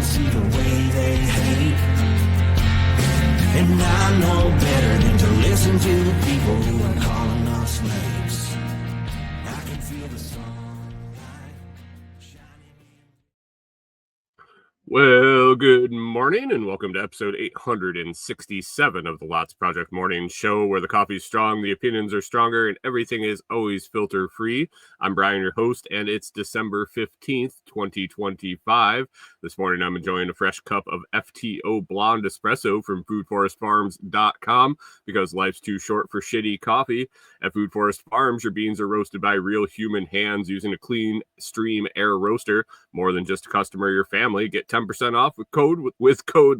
see the way they hate. And I know better than to listen to the people who are calling us slaves. I can feel the sunlight shining in. Well, good morning, and welcome to episode 867 of the Lots Project Morning Show, where the coffee's strong, the opinions are stronger, and everything is always filter-free. I'm Brian, your host, and it's December 15th, 2025. This morning, I'm enjoying a fresh cup of FTO Blonde Espresso from foodforestfarms.com, because life's too short for shitty coffee. At Food Forest Farms, your beans are roasted by real human hands using a clean stream air roaster. More than just a customer, your family. Get 10% off with code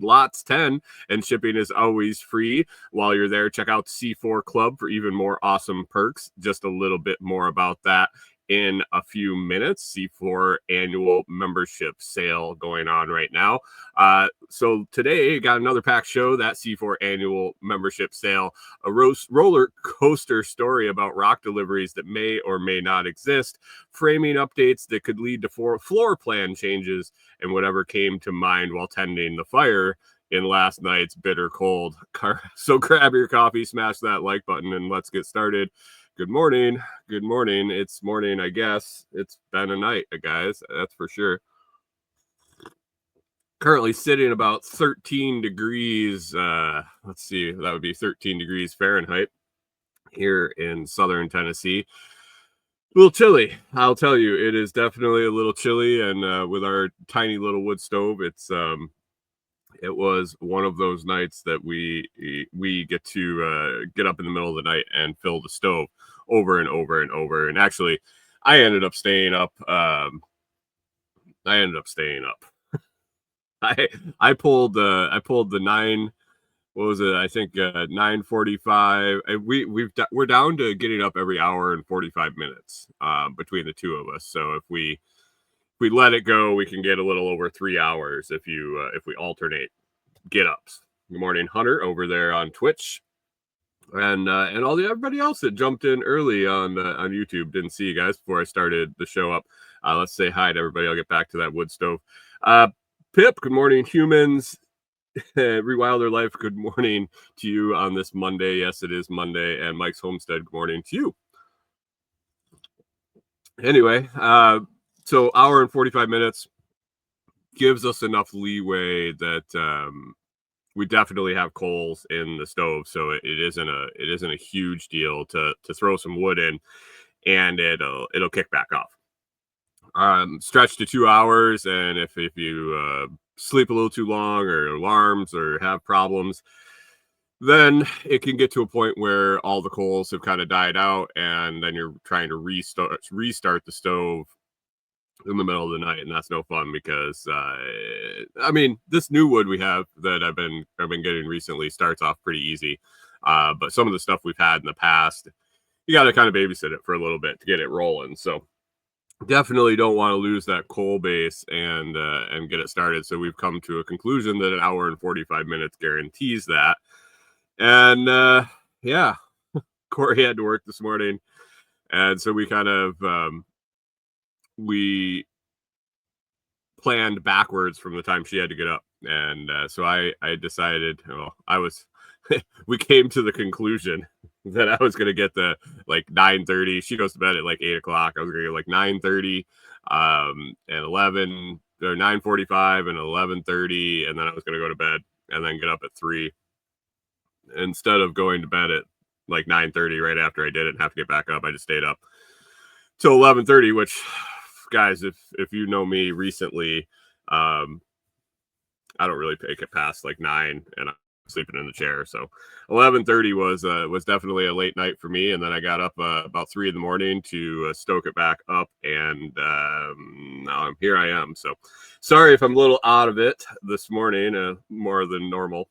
LOTS10, and shipping is always free. While you're there, check out C4 Club for even more awesome perks. Just a little bit more about that in a few minutes. C4 annual membership sale going on right now. So today, got another packed show, that C4 annual membership sale, a roller coaster story about rock deliveries that may or may not exist, framing updates that could lead to floor plan changes, and whatever came to mind while tending the fire in last night's bitter cold. So grab your coffee, smash that like button, and let's get started. Good morning. Good morning. It's morning, I guess. It's been a night, guys. That's for sure. Currently sitting about 13 degrees. Let's see. That would be 13 degrees Fahrenheit here in southern Tennessee. A little chilly, I'll tell you. It is definitely a little chilly, and with our tiny little wood stove, it was one of those nights that we get to get up in the middle of the night and fill the stove over and over and over. And actually, I ended up staying up. I pulled the 9. What was it? I think 9:45. We're down to getting up every hour and 45 minutes between the two of us. So if we let it go, we can get a little over 3 hours if we alternate get ups. Good morning, Hunter, over there on Twitch, and everybody else that jumped in early on YouTube. Didn't see you guys before I started the show up. Let's say hi to everybody. I'll get back to that wood stove. Pip, good morning, humans. Rewilder Life, good morning to you on this Monday. Yes, it is Monday. And Mike's Homestead, good morning to you. Anyway, so hour and 45 minutes gives us enough leeway that we definitely have coals in the stove, so it isn't a huge deal to throw some wood in, and it'll kick back off. Stretch to 2 hours, and if you sleep a little too long or alarms or have problems, then it can get to a point where all the coals have kind of died out, and then you're trying to restart the stove in the middle of the night, and that's no fun because this new wood we have that I've been getting recently starts off pretty easy, but some of the stuff we've had in the past, you got to kind of babysit it for a little bit to get it rolling. So definitely don't want to lose that coal base and get it started. So we've come to a conclusion that an hour and 45 minutes guarantees that. And yeah, Corey had to work this morning, and so we kind of we planned backwards from the time she had to get up. And so I decided, we came to the conclusion that I was going to get the 9:30. She goes to bed at 8 o'clock. I was going to get 9:30 and 11 or 9:45 and 11:30. And then I was going to go to bed and then get up at 3 instead of going to bed at 9:30 right after I did it and have to get back up. I just stayed up till 11:30, which, guys, if you know me recently, I don't really take it past 9, and I'm sleeping in the chair. So 11:30 was definitely a late night for me, and then I got up about 3 in the morning to stoke it back up, and now here I am. So sorry if I'm a little out of it this morning, more than normal.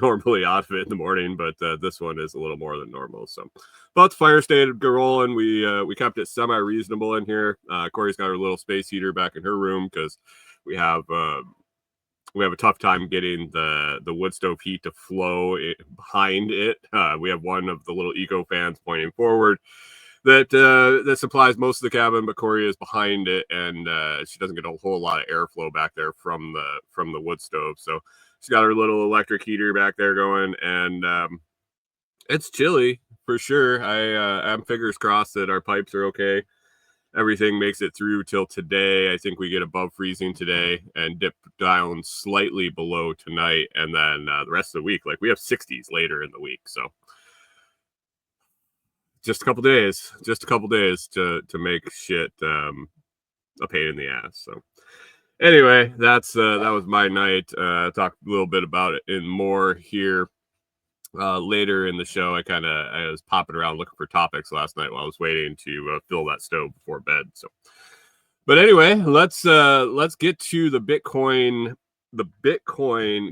Normally out of it in the morning, but this one is a little more than normal. So, but the fire stayed rolling. We kept it semi-reasonable in here. Corey's got her little space heater back in her room because we have a tough time getting the wood stove heat to flow behind it. We have one of the little eco fans pointing forward, that supplies most of the cabin, but Corey is behind it, and she doesn't get a whole lot of airflow back there from the wood stove. So she's got her little electric heater back there going, and it's chilly for sure. I'm fingers crossed that our pipes are okay. Everything makes it through till today. I think we get above freezing today and dip down slightly below tonight, and then the rest of the week, like we have 60s later in the week. So just a couple days to make shit a pain in the ass. So anyway, that was my night. Talk a little bit about it in more here later in the show. I was popping around looking for topics last night while I was waiting to fill that stove before bed. So, but anyway, let's get to the Bitcoin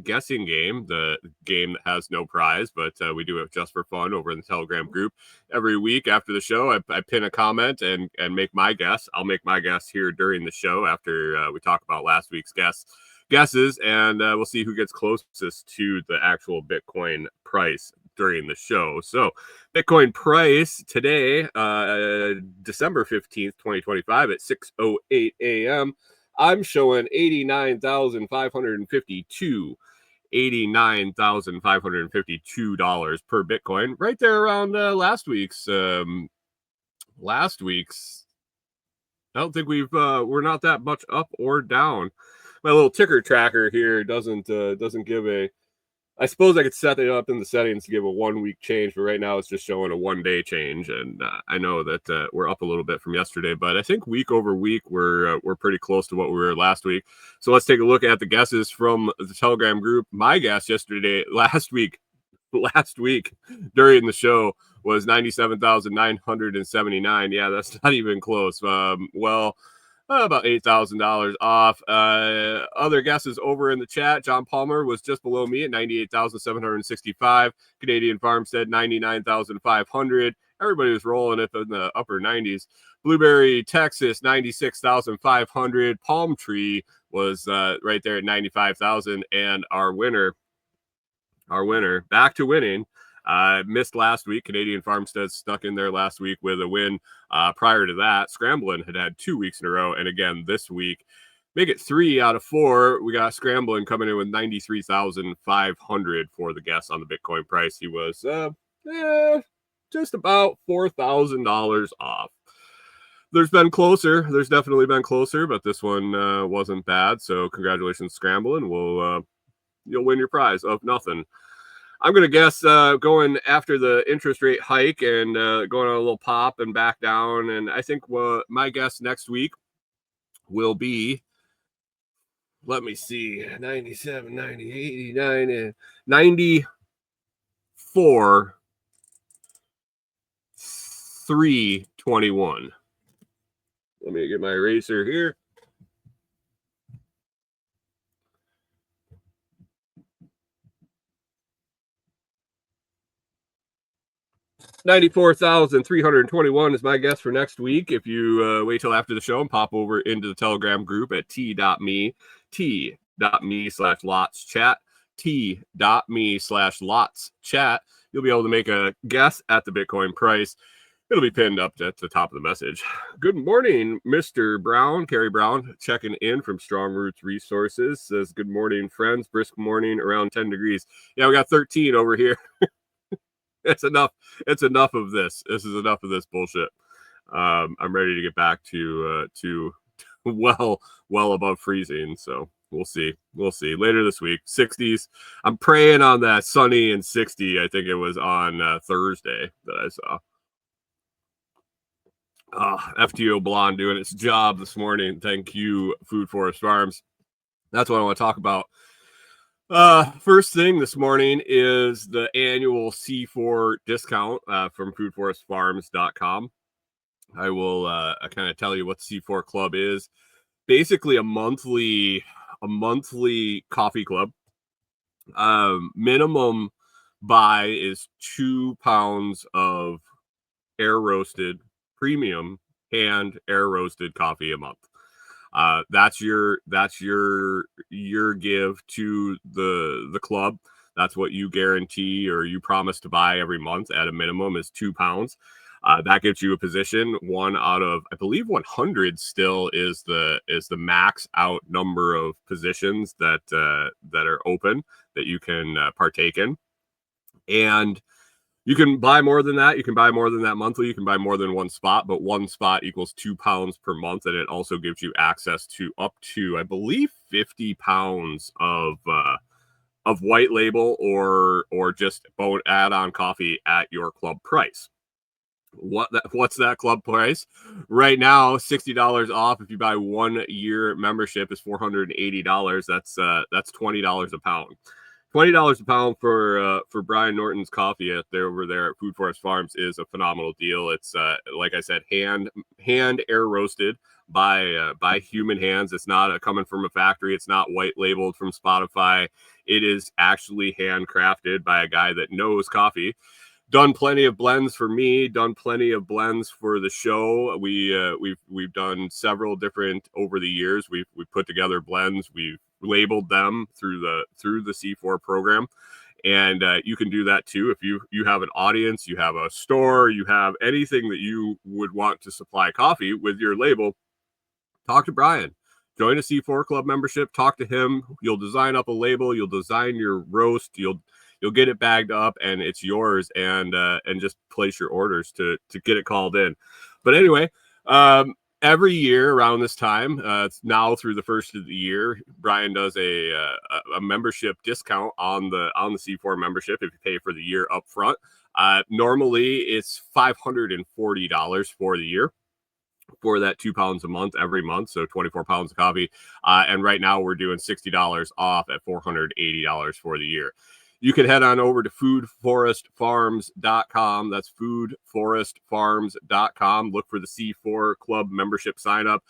guessing game, the game that has no prize, but we do it just for fun over in the Telegram group. Every week after the show, I pin a comment and make my guess. I'll make my guess here during the show after we talk about last week's guesses, and we'll see who gets closest to the actual Bitcoin price during the show. So Bitcoin price today, December 15th, 2025 at 6:08 a.m. I'm showing $89,552 per Bitcoin, right there around last week's. I don't think we're not that much up or down. My little ticker tracker here doesn't give a. I suppose I could set it up in the settings to give a 1 week change, but right now it's just showing a 1 day change. And I know that we're up a little bit from yesterday, but I think week over week we're pretty close to what we were last week. So let's take a look at the guesses from the Telegram group. My guess last week during the show was 97,979. Yeah, that's not even close. About $8,000 off. Other guesses over in the chat. John Palmer was just below me at 98,765. Canadian Farmstead 99,500. Everybody was rolling it in the upper 90s. Blueberry, Texas 96,500. Palm Tree was right there at 95,000. And our winner, back to winning. Missed last week. Canadian Farmstead stuck in there last week with a win. Prior to that, Scramblin' had 2 weeks in a row. And again, this week, make it 3 out of 4. We got Scramblin' coming in with 93,500 for the guess on the Bitcoin price. He was just about $4,000 off. There's definitely been closer, but this one wasn't bad. So congratulations, Scramblin'. You'll win your prize of nothing. I'm going to guess going after the interest rate hike and going on a little pop and back down. And I think my guess next week will be, let me see, 97, 90, 89, and 94, 321. Let me get my eraser here. $94,321 is my guess for next week. If you wait till after the show and pop over into the Telegram group at t.me/LotsChat, t.me/LotsChat, you'll be able to make a guess at the Bitcoin price. It'll be pinned up at the top of the message. Good morning, Mr. Brown. Kerry Brown checking in from Strong Roots Resources. Says, good morning, friends. Brisk morning, around 10 degrees. Yeah, we got 13 over here. It's enough. It's enough of this. This is enough of this bullshit. I'm ready to get back to well above freezing. So we'll see. Later this week. 60s. I'm praying on that sunny and 60. I think it was on Thursday that I saw. FTO Blonde doing its job this morning. Thank you, Food Forest Farms. That's what I want to talk about. First thing this morning is the annual C4 discount from foodforestfarms.com. I will kind of tell you what the C4 Club is. Basically a monthly coffee club. Minimum buy is 2 pounds of air roasted premium hand air roasted coffee a month. That's your give to the club. That's what you guarantee or you promise to buy every month at a minimum is 2 pounds. That gives you a position. One out of, I believe, 100 still is the max out number of positions that are open that you can partake in. And you can buy more than that. You can buy more than that monthly. You can buy more than one spot, but one spot equals 2 pounds per month. And it also gives you access to up to, I believe, 50 pounds of white label or just add-on coffee at your club price. What's that club price right now? $60 off if you buy 1 year membership is $480. That's $20 a pound. $20 a pound for Brian Norton's coffee over there at Food Forest Farms is a phenomenal deal. It's like I said, hand air roasted by human hands. It's not coming from a factory. It's not white labeled from Spotify. It is actually handcrafted by a guy that knows coffee. Done plenty of blends for me, done plenty of blends for the show. We've done several different over the years. We've put together blends. We've labeled them through the C4 program. And you can do that too. If you have an audience, you have a store, you have anything that you would want to supply coffee with your label, talk to Brian. Join a C4 Club membership. Talk to him. You'll design up a label. You'll design your roast. You'll get it bagged up, and it's yours. And just place your orders to get it called in. But anyway, every year around this time, it's now through the first of the year, Brian does a membership discount on the C4 membership if you pay for the year up front. Normally, it's $540 for the year, for that 2 pounds a month every month, so 24 pounds of coffee. And right now we're doing $60 off at $480 for the year. You can head on over to foodforestfarms.com. That's foodforestfarms.com. Look for the C4 Club membership sign up.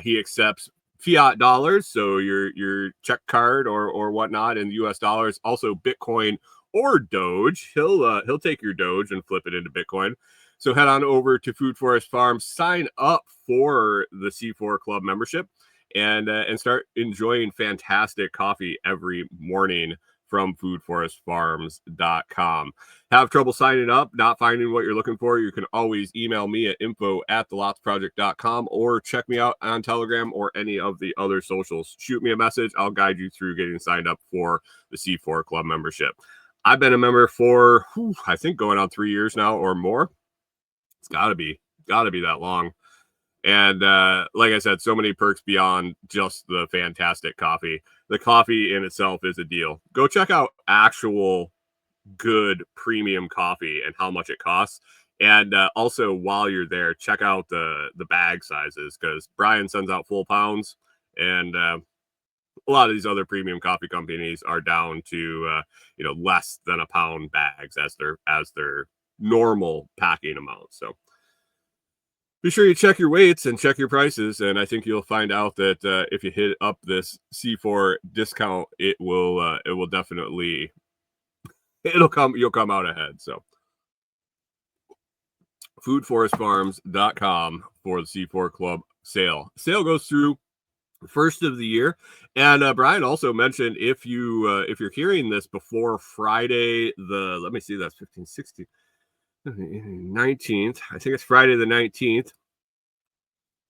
He accepts fiat dollars, so your check card or whatnot in US dollars, also Bitcoin or Doge. He'll take your Doge and flip it into Bitcoin. So head on over to Food Forest Farms, sign up for the C4 Club membership, and start enjoying fantastic coffee every morning from foodforestfarms.com. Have trouble signing up, not finding what you're looking for? You can always email me at info@thelotsproject.com or check me out on Telegram or any of the other socials. Shoot me a message. I'll guide you through getting signed up for the C4 Club membership. I've been a member for, I think, going on 3 years now or more. It's gotta be that long. And like I said, so many perks beyond just the fantastic coffee. The coffee in itself is a deal. Go check out actual good premium coffee and how much it costs. And also, while you're there, check out the bag sizes, because Brian sends out full pounds, and a lot of these other premium coffee companies are down to less than a pound bags as their normal packing amount. So be sure you check your weights and check your prices, and I think you'll find out that if you hit up this C4 discount, it will definitely you'll come out ahead. So foodforestfarms.com for the C4 Club sale. Sale goes through first of the year. And Brian also mentioned, if you're hearing this before Friday, let me see, that's 15, 16, 19th. I think it's Friday the 19th.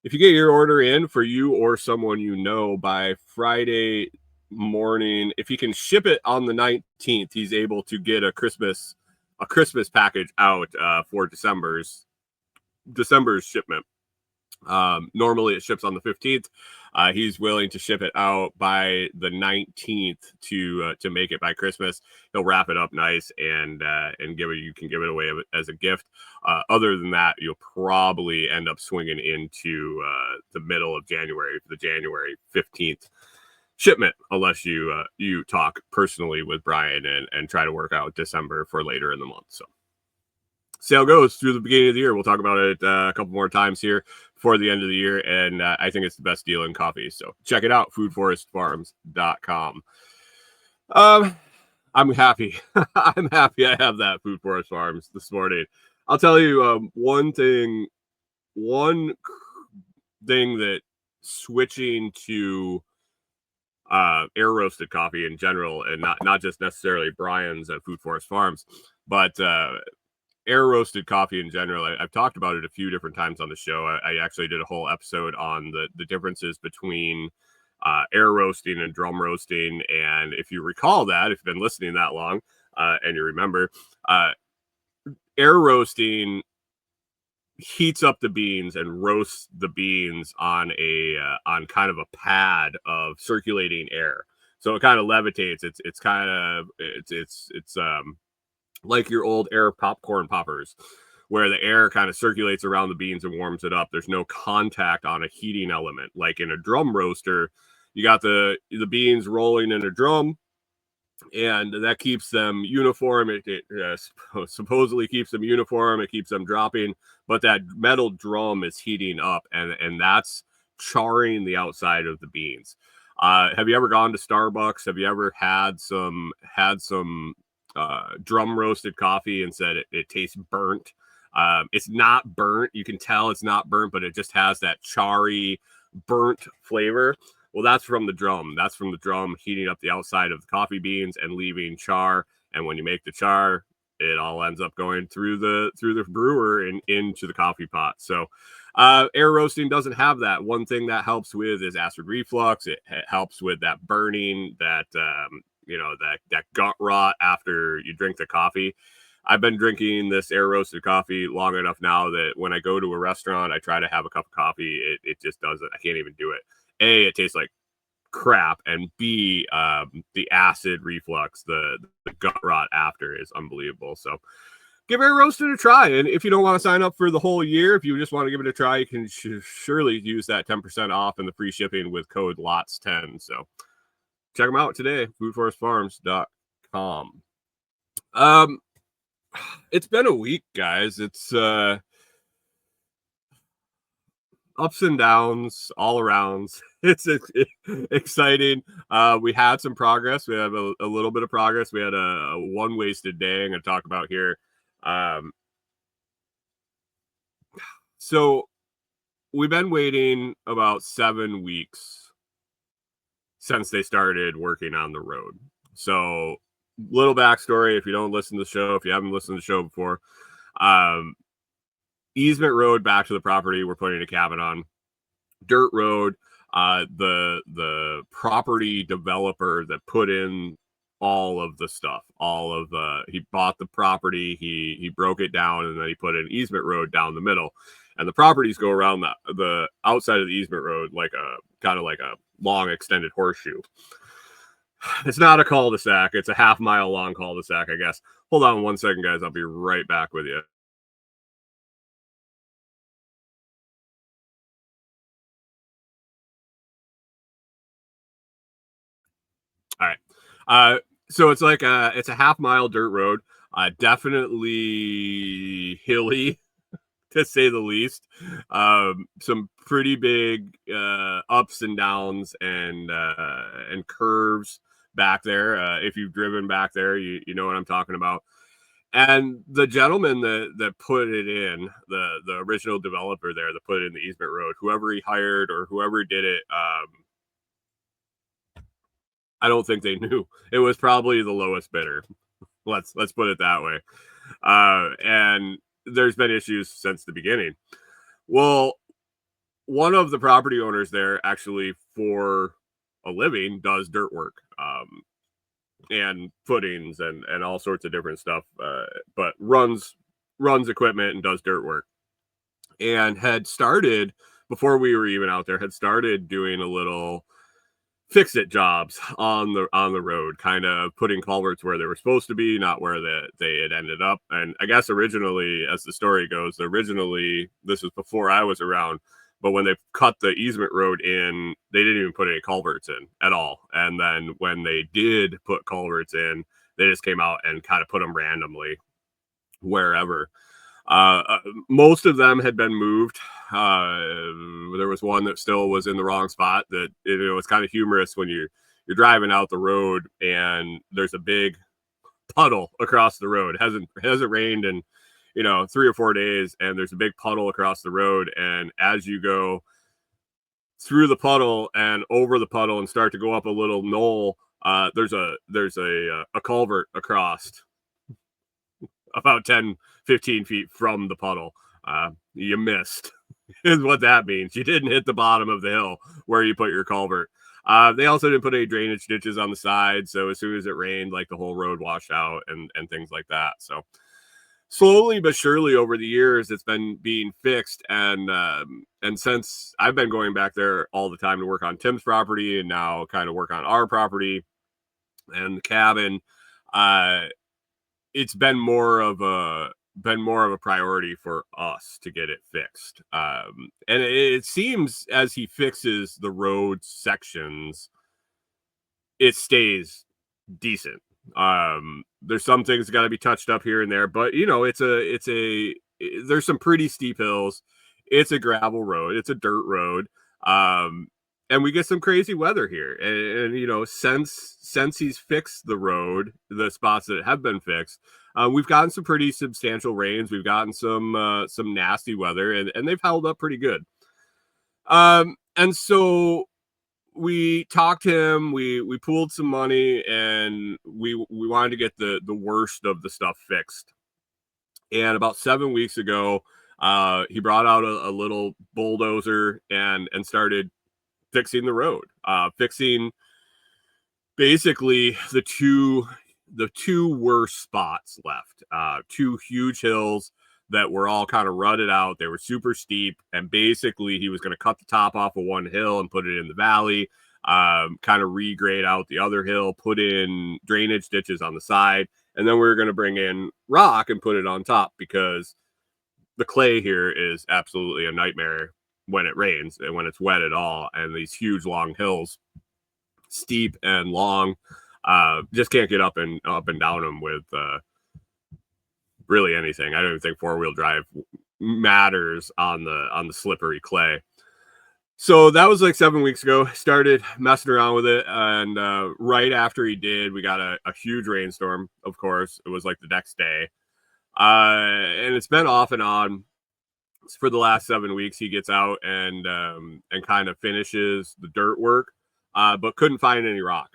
If you get your order in for you or someone you know by Friday morning, if he can ship it on the 19th, he's able to get a Christmas package out for December's shipment. Normally it ships on the 15th. He's willing to ship it out by the 19th to make it by Christmas. He'll wrap it up nice and you can give it away as a gift. Other than that, you'll probably end up swinging into the middle of January for the January 15th shipment, unless you talk personally with Brian and try to work out December for later in the month. So sale goes through the beginning of the year. We'll talk about it a couple more times here before the end of the year, and I think it's the best deal in coffee. So check it out, foodforestfarms.com. I'm happy. I'm happy I have that Food Forest Farms this morning. I'll tell you one thing that switching to air roasted coffee in general, and not just necessarily Brian's at Food Forest Farms, but air roasted coffee in general, I've talked about it a few different times on the show. I actually did a whole episode on the differences between air roasting and drum roasting. And if you recall that, if you've been listening that long and you remember, air roasting heats up the beans and roasts the beans on on kind of a pad of circulating air. So it kind of levitates. It's kind of it's like your old air popcorn poppers, where the air kind of circulates around the beans and warms it up. There's no contact on a heating element. Like in a drum roaster, you got the beans rolling in a drum, and that keeps them uniform. It supposedly keeps them uniform. It keeps them dropping, but that metal drum is heating up, and that's charring the outside of the beans. Have you ever gone to Starbucks? Have you ever had some drum roasted coffee and said it tastes burnt? It's not burnt. You can tell it's not burnt, but it just has that charry, burnt flavor. Well, that's from the drum. That's from the drum heating up the outside of the coffee beans and leaving char. And when you make the char, it all ends up going through the brewer and into the coffee pot. So air roasting doesn't have that. One thing that helps with is acid reflux. It helps with that burning, that that gut rot after you drink the coffee. I've been drinking this air roasted coffee long enough now that when I go to a restaurant, I try to have a cup of coffee. It just doesn't. I can't even do it. A, it tastes like crap, and B, the acid reflux, the gut rot after is unbelievable. So give air roasted a try. And if you don't want to sign up for the whole year, if you just want to give it a try, you can surely use that 10% off and the free shipping with code LOTS10. So check them out today, foodforestfarms.com. It's been a week, guys. It's ups and downs all around. It's exciting. We had some progress. We have a little bit of progress. We had a one wasted day I'm going to talk about here. So we've been waiting about 7 weeks since they started working on the road. So little backstory, if you don't listen to the show, if you haven't listened to the show before, easement road back to the property we're putting a cabin on. Dirt road. The property developer that put in all of the stuff, he bought the property, he broke it down, and then he put an easement road down the middle, and the properties go around the outside of the easement road like a kind of like a long extended horseshoe. It's not a cul-de-sac. It's a half-mile long cul-de-sac, I guess. Hold on 1 second, guys. I'll be right back with you. All right. So it's like it's a half-mile dirt road. Definitely hilly, to say the least. Some pretty big ups and downs and curves back there. If you've driven back there, you know what I'm talking about. And the gentleman that put it in, the original developer there that put it in the easement road, whoever he hired or whoever did it, I don't think they knew. It was probably the lowest bidder. Let's put it that way. And there's been issues since the beginning. Well, one of the property owners there actually, for a living, does dirt work, and footings and all sorts of different stuff, but runs equipment and does dirt work, and had started, before we were even out there, had started doing a little fix-it jobs on the road, kind of putting culverts where they were supposed to be, not where they had ended up. And I guess originally, as the story goes, this was before I was around, but when they cut the easement road in, they didn't even put any culverts in at all. And then when they did put culverts in, they just came out and kind of put them randomly wherever. Most of them had been moved. There was one that still was in the wrong spot. That it's kind of humorous when you're driving out the road and there's a big puddle across the road. It hasn't rained in 3 or 4 days, and there's a big puddle across the road. And as you go through the puddle and over the puddle and start to go up a little knoll, there's a culvert across about 10 15 feet from the puddle. You missed is what that means. You didn't hit the bottom of the hill where you put your culvert. They also didn't put any drainage ditches on the side, so as soon as it rained, like the whole road washed out and things like that. So slowly but surely over the years, it's been being fixed, and since I've been going back there all the time to work on Tim's property and now kind of work on our property and the cabin, it's been more of a priority for us to get it fixed. And it seems as he fixes the road sections, it stays decent. There's some things got to be touched up here and there, but there's some pretty steep hills. It's a gravel road. It's a dirt road. And we get some crazy weather here. And since he's fixed the road, the spots that have been fixed, we've gotten some pretty substantial rains. We've gotten some nasty weather, and they've held up pretty good. And so we talked to him, we pooled some money, and we wanted to get the worst of the stuff fixed. And about 7 weeks ago, he brought out a little bulldozer and started fixing the road, fixing basically the two worst spots left, two huge hills that were all kind of rutted out. They were super steep, and basically he was going to cut the top off of one hill and put it in the valley, kind of regrade out the other hill, put in drainage ditches on the side, and then we were going to bring in rock and put it on top, because the clay here is absolutely a nightmare when it rains and when it's wet at all. And these huge long hills, steep and long, just can't get up and down them with really anything. I don't even think four-wheel drive matters on the slippery clay. So that was like 7 weeks ago. Started messing around with it, and right after he did, we got a huge rainstorm. Of course, it was like the next day, and it's been off and on for the last 7 weeks. He gets out and kind of finishes the dirt work, but couldn't find any rock.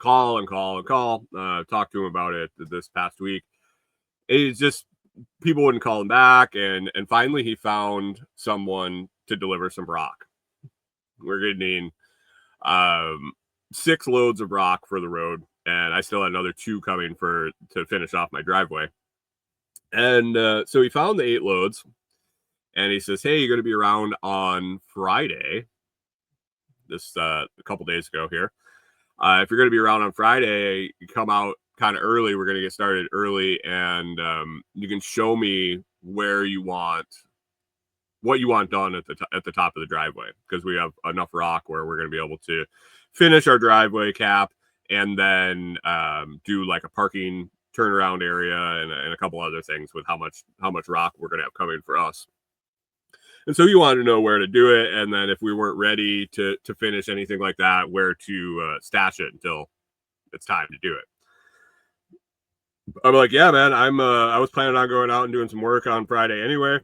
Call. Talk to him about it this past week. It's just people wouldn't call him back, and finally he found someone to deliver some rock. We're getting 6 loads of rock for the road, and I still had another 2 coming to finish off my driveway. And so he found the 8 loads, and he says, "Hey, you're going to be around on Friday." This a couple days ago here. If you're going to be around on Friday, you come out kind of early. We're going to get started early, and you can show me what you want done at the top of the driveway, because we have enough rock where we're going to be able to finish our driveway cap and then do like a parking turnaround area and a couple other things with how much rock we're going to have coming for us. And so you wanted to know where to do it, and then if we weren't ready to finish anything like that, where to stash it until it's time to do it. I'm like, yeah, man, I was planning on going out and doing some work on Friday anyway.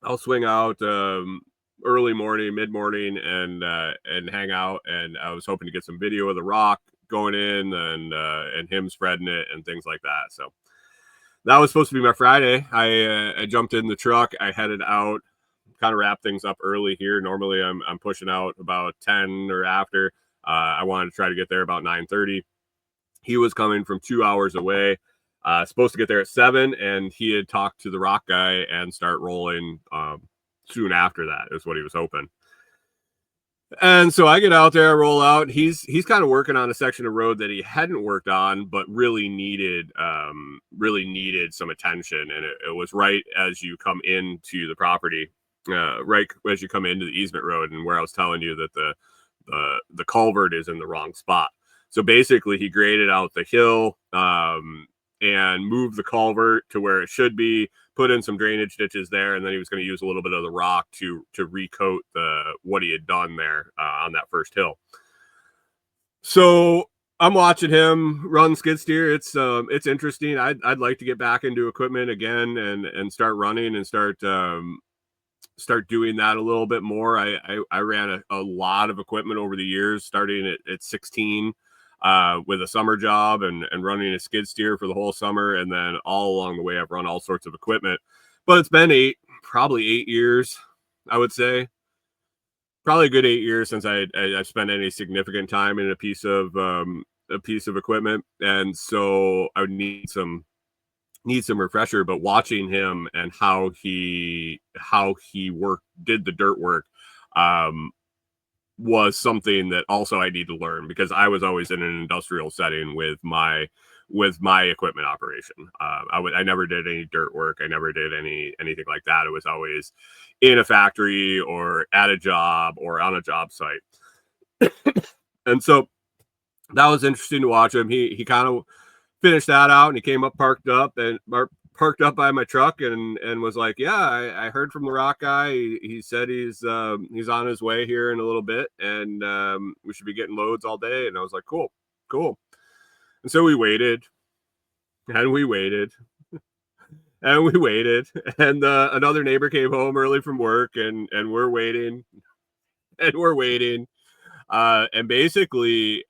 I'll swing out early morning, mid-morning, and hang out. And I was hoping to get some video of the rock going in and him spreading it and things like that. So that was supposed to be my Friday. I jumped in the truck. I headed out, kind of wrap things up early here. Normally I'm pushing out about 10 or after. I wanted to try to get there about 9:30. He was coming from 2 hours away. Supposed to get there at 7, and he had talked to the rock guy and start rolling soon after that is what he was hoping. And so I get out there, I roll out. He's kind of working on a section of road that he hadn't worked on, but really needed some attention. And it was right as you come into the property, right as you come into the easement road, and where I was telling you that the culvert is in the wrong spot. So basically he graded out the hill and moved the culvert to where it should be, put in some drainage ditches there, and then he was going to use a little bit of the rock to recoat what he had done there on that first hill. So I'm watching him run skid steer. It's interesting. I'd like to get back into equipment again and start running and start doing that a little bit more. I ran a lot of equipment over the years, starting at 16. with a summer job and running a skid steer for the whole summer. And then all along the way, I've run all sorts of equipment. But it's been probably 8 years, I would say. Probably a good 8 years since I've spent any significant time in a piece of equipment. And so I would need some refresher. But watching him and how he did the dirt work was something that also I need to learn, because I was always in an industrial setting with my equipment operation. I never did any dirt work. I never did anything like that. It was always in a factory or at a job or on a job site. And so that was interesting to watch him. He kind of finished that out, and he came up, parked up by my truck, and was like, yeah, I heard from the rock guy. He said he's on his way here in a little bit, and we should be getting loads all day. And I was like, cool. And so we waited, and another neighbor came home early from work, and we're waiting, and basically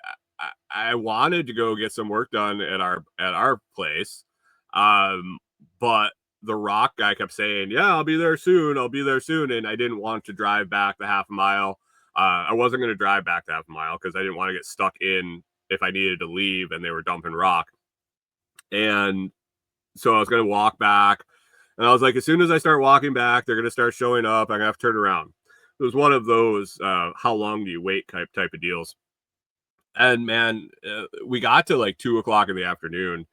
I wanted to go get some work done at our place, but the rock guy kept saying, yeah, I'll be there soon, and I didn't want to drive back the half a mile. I wasn't going to drive back the half a mile because I didn't want to get stuck in if I needed to leave and they were dumping rock. And so I was going to walk back, and I was like, as soon as I start walking back, they're going to start showing up. I'm going to have to turn around. It was one of those how long do you wait type of deals. And man, we got to like 2:00 in the afternoon,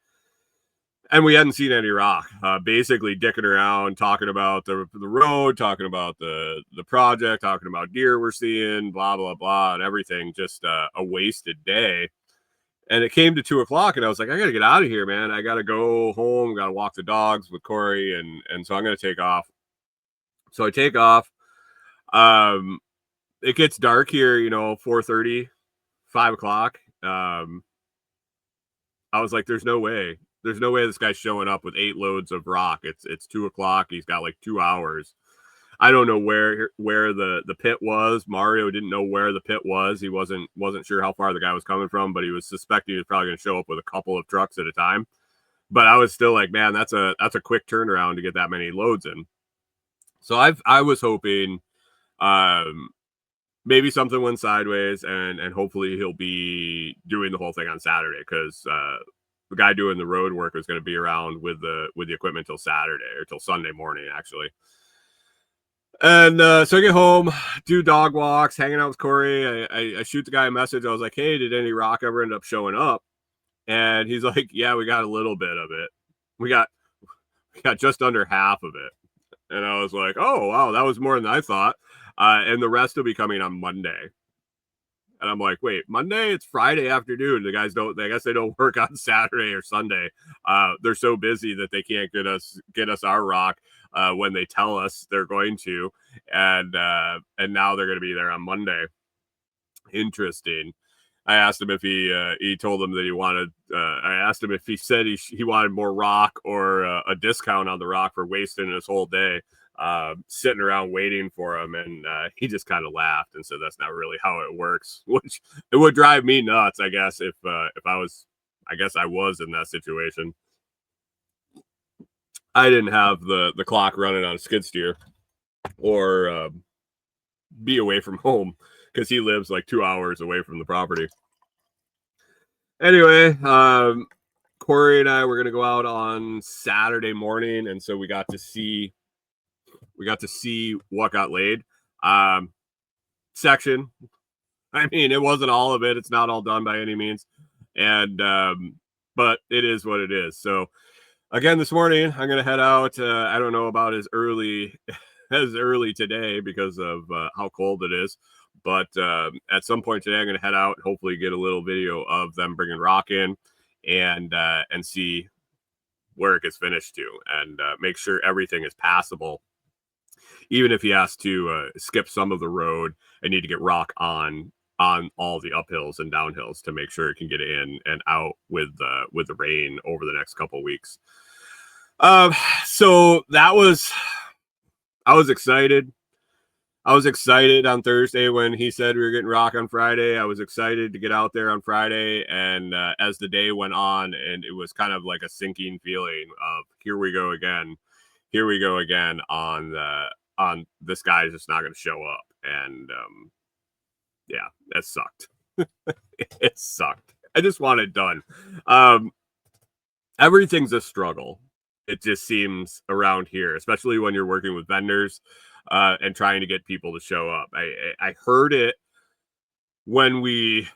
and we hadn't seen any rock. Basically dicking around, talking about the road, talking about the project, talking about deer we're seeing, blah blah blah, and everything. Just a wasted day. And it came to 2:00, and I was like, I got to get out of here, man. I got to go home. Got to walk the dogs with Corey, and so I'm going to take off. So I take off. It gets dark here, 4:30, 5:00. I was like, there's no way this guy's showing up with 8 loads of rock. It's 2:00. He's got like 2 hours. I don't know where the pit was. Mario didn't know where the pit was. He wasn't sure how far the guy was coming from, but he was suspecting he was probably going to show up with a couple of trucks at a time. But I was still like, man, that's a quick turnaround to get that many loads in. So I was hoping maybe something went sideways, and hopefully he'll be doing the whole thing on Saturday, because the guy doing the road work was going to be around with the equipment till Saturday, or till Sunday morning, actually. And so I get home, do dog walks, hanging out with Corey. I shoot the guy a message. I was like, hey, did any rock ever end up showing up? And he's like, yeah, we got a little bit of it. We got just under half of it. And I was like, oh, wow, that was more than I thought. And the rest will be coming on Monday. And I'm like, wait, Monday? It's Friday afternoon. The guys I guess they don't work on Saturday or Sunday. They're so busy that they can't get us our rock when they tell us they're going to. And now they're going to be there on Monday. Interesting. I asked him if he told them that he wanted, I asked him if he said he wanted more rock or a discount on the rock for wasting his whole day sitting around waiting for him. And he just kind of laughed and said that's not really how it works, which it would drive me nuts, I guess, if I was in that situation. I didn't have the clock running on a skid steer or be away from home, because he lives like 2 hours away from the property. Anyway, Corey and I were going to go out on Saturday morning, and so we got to see what got laid. Section. I mean, it wasn't all of it. It's not all done by any means. And but it is what it is. So again, this morning I'm going to head out. I don't know about as early today because of how cold it is. But at some point today, I'm going to head out, hopefully get a little video of them bringing rock in, and see where it gets finished to, and make sure everything is passable. Even if he has to skip some of the road, I need to get rock on all the uphills and downhills to make sure it can get in and out with the rain over the next couple of weeks. So I was excited. I was excited on Thursday when he said we were getting rock on Friday. I was excited to get out there on Friday. And as the day went on, and it was kind of like a sinking feeling of here we go again. Here we go again on this guy's just not going to show up. And yeah, that sucked. It sucked. I just want it done. Everything's a struggle. It just seems around here, especially when you're working with vendors. And trying to get people to show up. I heard it when we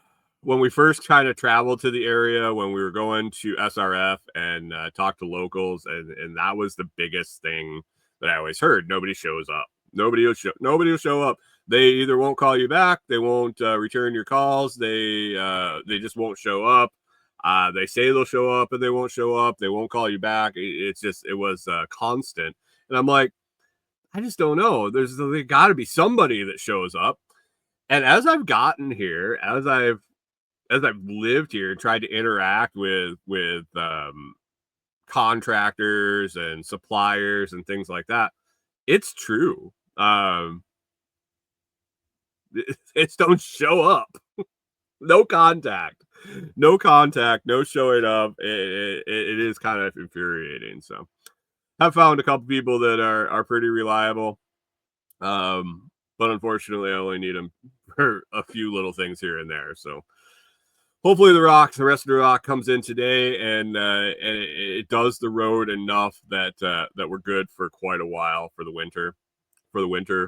first kind of traveled to the area, when we were going to SRF and talk to locals, and that was the biggest thing that I always heard. Nobody shows up. Nobody will show up. They either won't call you back, they won't return your calls, they just won't show up. They say they'll show up and they won't show up. They won't call you back. It was constant, and I'm like, I just don't know. There's got to be somebody that shows up. And as I've gotten here, as I've lived here and tried to interact with contractors and suppliers and things like that, it's true. It's don't show up. No contact, no showing up. It is kind of infuriating. So I've found a couple people that are pretty reliable. But unfortunately I only need them for a few little things here and there. So hopefully the rest of the rock comes in today and it does the road enough that we're good for quite a while for the winter,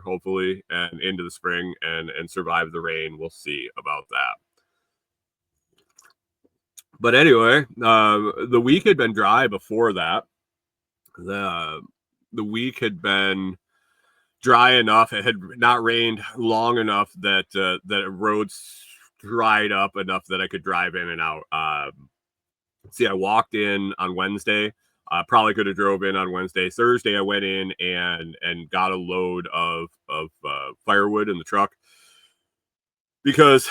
hopefully, and into the spring and survive the rain. We'll see about that. But anyway, the week had been dry before that. The week had been dry enough. It had not rained long enough that roads dried up enough that I could drive in and out. See, I walked in on Wednesday. Probably could have drove in on Wednesday. Thursday, I went in and got a load of firewood in the truck because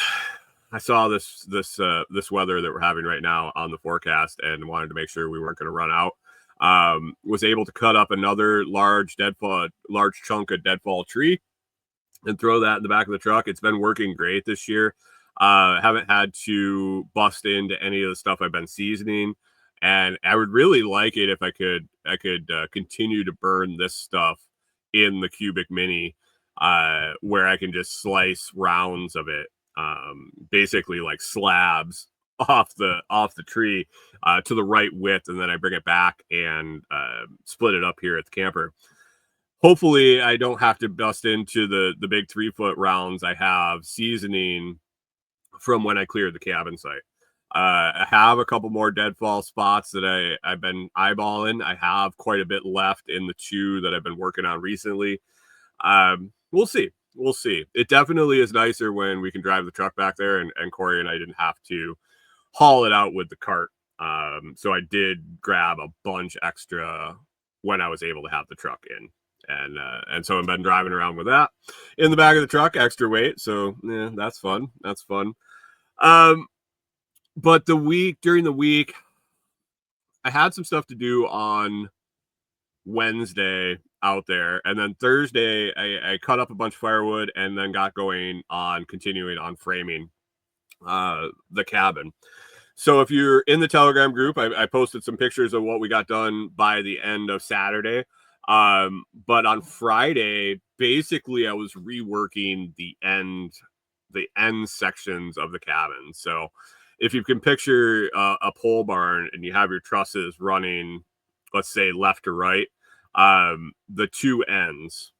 I saw this weather that we're having right now on the forecast and wanted to make sure we weren't going to run out. Was able to cut up another large chunk of deadfall tree and throw that in the back of the truck. It's been working great this year. Haven't had to bust into any of the stuff I've been seasoning, and I would really like it if I could continue to burn this stuff in the cubic mini, where I can just slice rounds of it, basically like slabs off the tree to the right width, and then I bring it back and split it up here at the camper. Hopefully I don't have to bust into the big 3-foot rounds I have seasoning from when I cleared the cabin site. I have a couple more deadfall spots that I've been eyeballing. I have quite a bit left in the 2 that I've been working on recently. We'll see. It definitely is nicer when we can drive the truck back there, and Corey and I didn't have to haul it out with the cart. So I did grab a bunch extra when I was able to have the truck in. And so I've been driving around with that in the back of the truck, extra weight. So yeah, that's fun. But during the week, I had some stuff to do on Wednesday out there, and then Thursday I cut up a bunch of firewood and then got going on continuing on framing the cabin. So if you're in the Telegram group, I posted some pictures of what we got done by the end of Saturday. But on Friday, basically I was reworking the end sections of the cabin. So if you can picture a pole barn and you have your trusses running, let's say left to right, the 2 ends,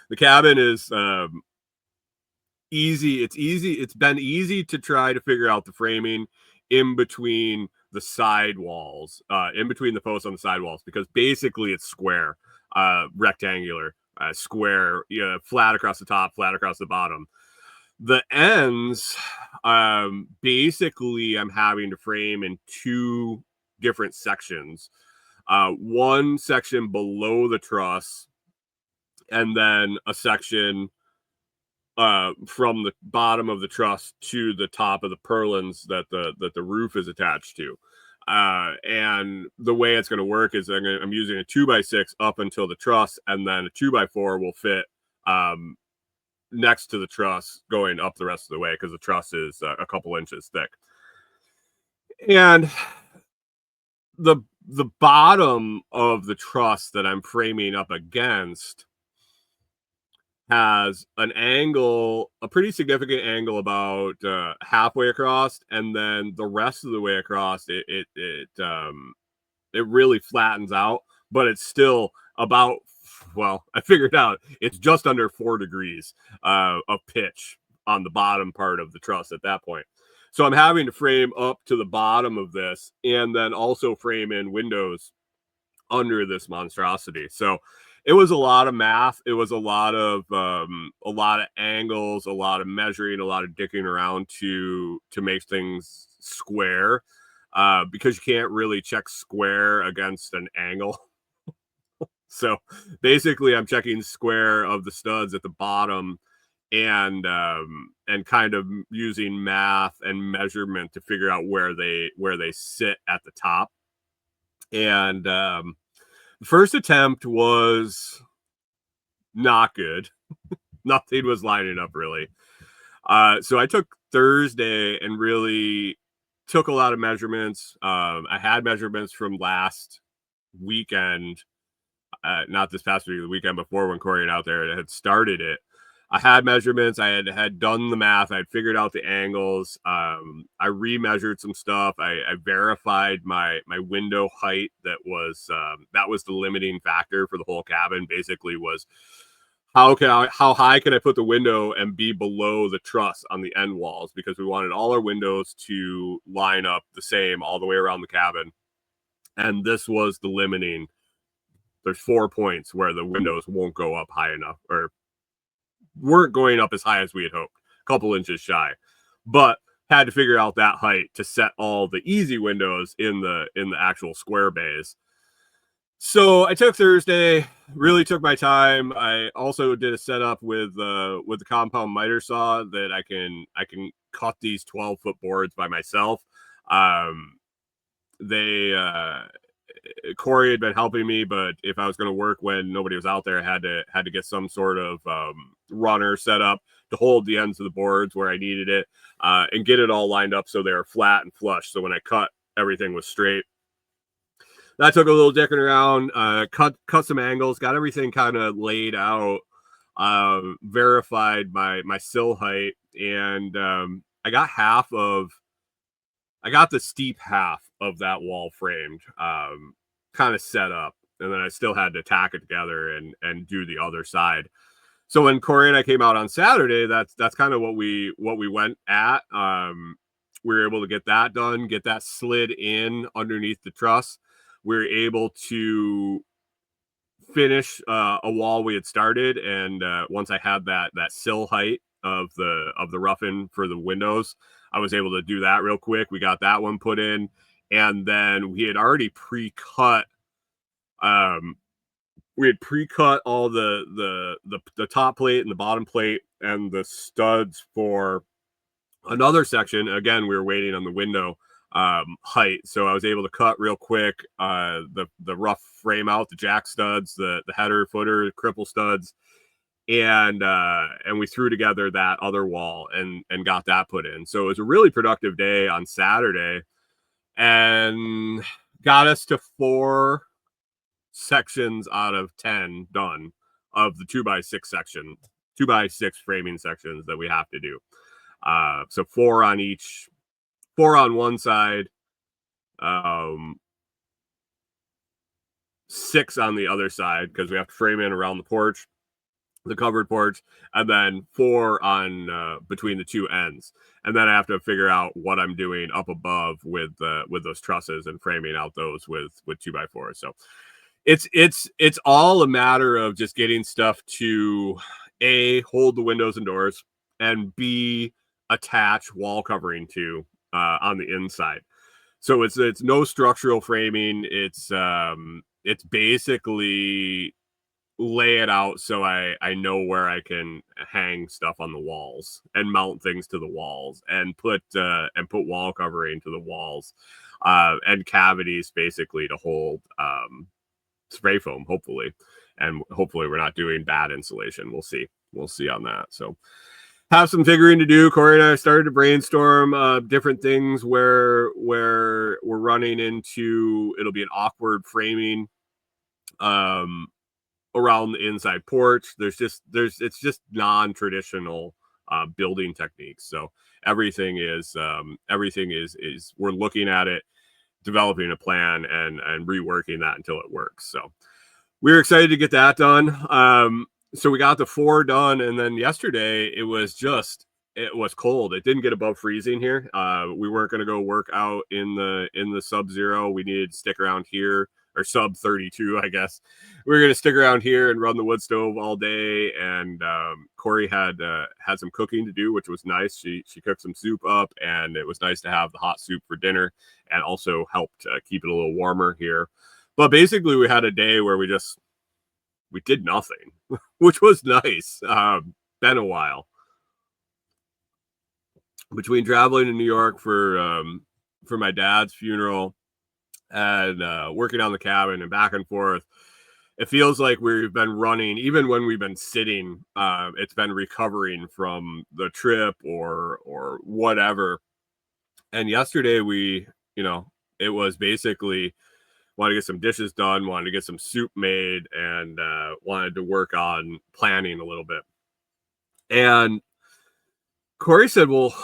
the cabin is easy. It's been easy to try to figure out the framing in between the sidewalls, in between the posts on the sidewalls, because basically it's square, rectangular, square, flat across the top, flat across the bottom. The ends, basically I'm having to frame in 2 different sections. One section below the truss, and then a section from the bottom of the truss to the top of the purlins that the roof is attached to. And the way it's going to work is I'm using a 2x6 up until the truss, and then a 2x4 will fit next to the truss going up the rest of the way, because the truss is a couple inches thick. And the bottom of the truss that I'm framing up against has an angle, a pretty significant angle, about halfway across, and then the rest of the way across, it really flattens out, but it's still about, well, I figured out it's just under 4 degrees of pitch on the bottom part of the truss at that point. So I'm having to frame up to the bottom of this, and then also frame in windows under this monstrosity. So it was a lot of math. It was a lot of angles, a lot of measuring, a lot of dicking around to make things square, because you can't really check square against an angle. So basically, I'm checking square of the studs at the bottom, and kind of using math and measurement to figure out where they sit at the top. And the first attempt was not good. Nothing was lining up really. So I took Thursday and really took a lot of measurements. I had measurements from last weekend, not this past week, the weekend before, when Corey and out there had started it. I had measurements. I had done the math. I had figured out the angles. I remeasured some stuff. I verified my window height. That was the limiting factor for the whole cabin. Basically, was how high can I put the window and be below the truss on the end walls, because we wanted all our windows to line up the same all the way around the cabin. And this was the limiting. There's 4 points where the windows won't go up high enough, or weren't going up as high as we had hoped, a couple inches shy, but had to figure out that height to set all the easy windows in the actual square bays. So I took Thursday, really took my time. I also did a setup with the compound miter saw that I can cut these 12-foot boards by myself. Corey had been helping me, but if I was going to work when nobody was out there, I had to get some sort of runner set up to hold the ends of the boards where I needed it, and get it all lined up so they were flat and flush. So when I cut, everything was straight. That took a little dicking around, cut some angles, got everything kind of laid out, verified my sill height, and I got the steep half of that wall framed, kind of set up, and then I still had to tack it together and do the other side. So when Corey and I came out on Saturday, that's kind of what we went at. We were able to get that done, get that slid in underneath the truss. We were able to finish a wall we had started, and once I had that sill height of the rough-in for the windows, I was able to do that real quick. We got that one put in, and then we had already pre-cut. We had pre-cut all the top plate and the bottom plate and the studs for another section. Again, we were waiting on the window height, so I was able to cut real quick the rough frame out, the jack studs, the header, footer, cripple studs, and we threw together that other wall and got that put in. So it was a really productive day on Saturday, and got us to 4 sections out of 10 done of the 2x6 section, 2x6 framing sections that we have to do. So 4 on each, 4 on one side, 6 on the other side, because we have to frame in around the porch, the covered porch, and then 4 on between the two ends. And then I have to figure out what I'm doing up above with those trusses and framing out those with 2x4. So it's all a matter of just getting stuff to A, hold the windows and doors, and B, attach wall covering to on the inside. So it's no structural framing. It's basically lay it out so I know where I can hang stuff on the walls and mount things to the walls and put wall covering to the walls, and cavities basically to hold spray foam, hopefully. And hopefully we're not doing bad insulation. We'll see. we'll see on that. So have some figuring to do. Corey and I started to brainstorm different things where we're running into. It'll be an awkward framing around the inside porch. It's just non-traditional building techniques. So everything is we're looking at it, developing a plan, and reworking that until it works. So we're excited to get that done. So we got the 4 done, and then yesterday it was cold. It didn't get above freezing here. We weren't going to go work out in the sub-zero. We needed to stick around here, or sub 32, I guess. We were going to stick around here and run the wood stove all day. And Corey had some cooking to do, which was nice. She cooked some soup up, and it was nice to have the hot soup for dinner, and also helped keep it a little warmer here. But basically, we had a day where we did nothing, which was nice. Been a while between traveling to New York for my dad's funeral and working on the cabin and back and forth. It feels like we've been running, even when we've been sitting. It's been recovering from the trip or whatever. And yesterday it was basically wanted to get some dishes done, wanted to get some soup made, and wanted to work on planning a little bit. And Corey said, well,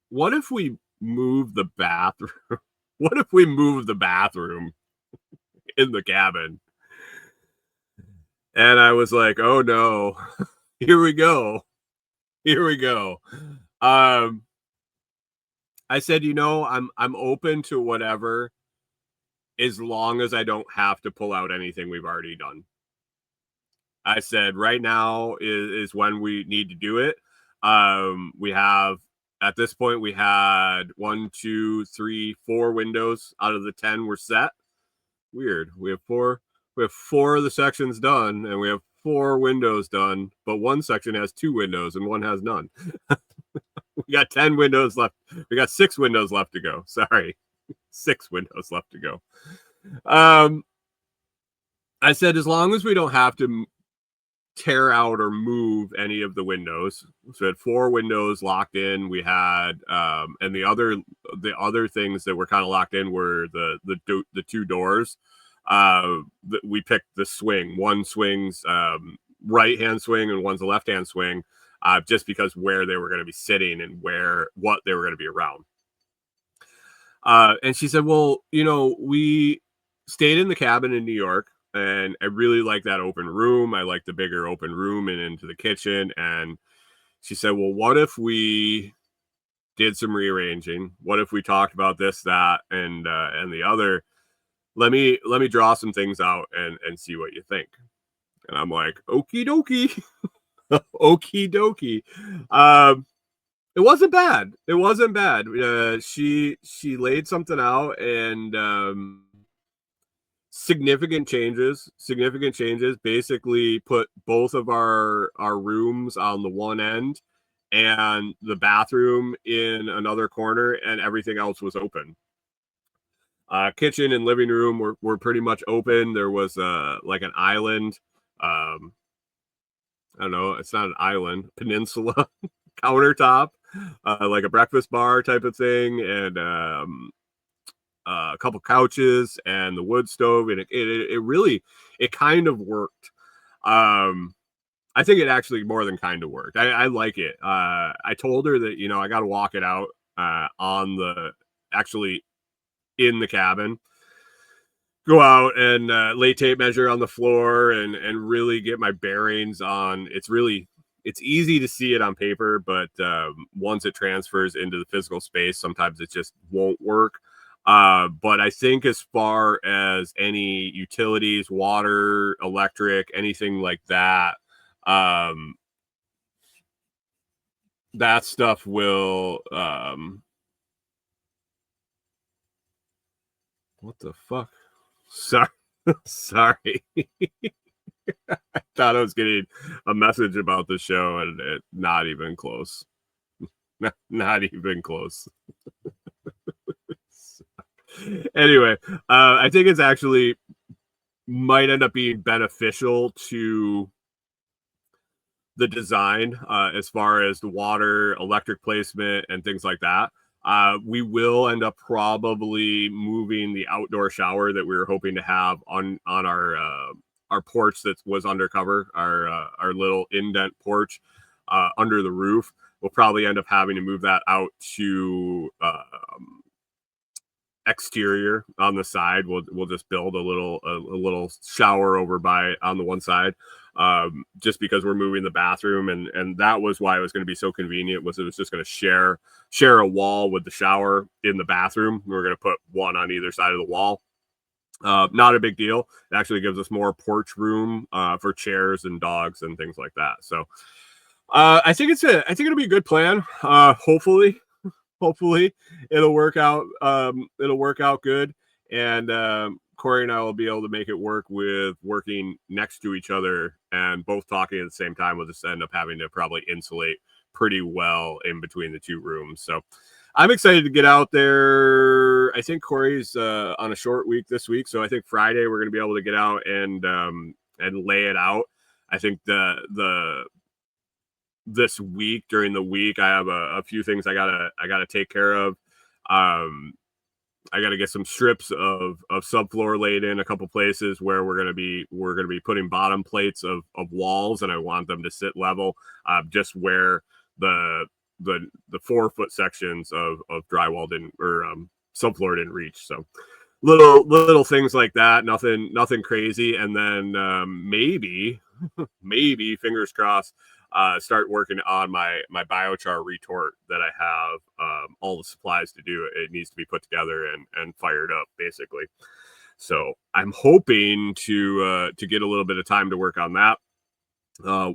what if we move the bathroom? What if we move the bathroom in the cabin? And I was like, oh no, here we go. I said, I'm open to whatever, as long as I don't have to pull out anything we've already done. I said, right now is when we need to do it. At this point, we had 1, 2, 3, 4 windows out of the 10 were set. Weird. We have 4 of the sections done, and we have 4 windows done, but one section has 2 windows and one has none. We got 10 windows left. We got 6 windows left to go. Sorry. 6 windows left to go. I said, as long as we don't have to tear out or move any of the windows. So we had 4 windows locked in. We had and the other things that were kind of locked in were the 2 doors. We picked the swing. One swings right hand swing and one's a left hand swing, just because where they were going to be sitting and what they were going to be around. And she said, well, we stayed in the cabin in New York, and I really like that open room. I like the bigger open room and into the kitchen. And she said, well, what if we did some rearranging? What if we talked about this, that, and the other? Let me draw some things out and see what you think. And I'm like, okie dokie. Okie dokie. It wasn't bad. She laid something out, and significant changes, basically put both of our rooms on the one end and the bathroom in another corner, and everything else was open. Kitchen and living room were pretty much open. There was like an island. I don't know. It's not an island. Peninsula countertop, like a breakfast bar type of thing, and a couple couches and the wood stove, and it really kind of worked. I think it actually more than kind of worked. I like it. I told her that I got to walk it out actually in the cabin, go out and lay tape measure on the floor and really get my bearings on. It's easy to see it on paper, but once it transfers into the physical space, sometimes it just won't work. But I think as far as any utilities, water, electric, anything like that, that stuff will, what the fuck? Sorry. I thought I was getting a message about the show, and not even close. Not even close. Anyway, I think it's actually might end up being beneficial to the design as far as the water, electric placement, and things like that. We will end up probably moving the outdoor shower that we were hoping to have on our porch that was undercover, our little indent porch under the roof. We'll probably end up having to move that out to exterior on the side. We'll just build a little shower over by on the one side, just because we're moving the bathroom, and that was why it was going to be so convenient. Was it was just going to share a wall with the shower in the bathroom. We're going to put one on either side of the wall. Not a big deal. It actually gives us more porch room for chairs and dogs and things like that. So I think it'll be a good plan. Hopefully it'll work out. It'll work out good, and Corey and I will be able to make it work with working next to each other and both talking at the same time. We'll just end up having to probably insulate pretty well in between the two rooms. So I'm excited to get out there. I think Corey's on a short week this week, so I think Friday we're going to be able to get out and lay it out. I think this week, during the week, I have a few things I gotta take care of. I gotta get some strips of subfloor laid in a couple places where we're gonna be putting bottom plates of walls, and I want them to sit level, just where the 4-foot sections of drywall didn't, or subfloor didn't reach. So little things like that, nothing crazy. And then maybe fingers crossed, start working on my biochar retort that I have all the supplies to do. It needs to be put together and fired up, basically. So I'm hoping to get a little bit of time to work on that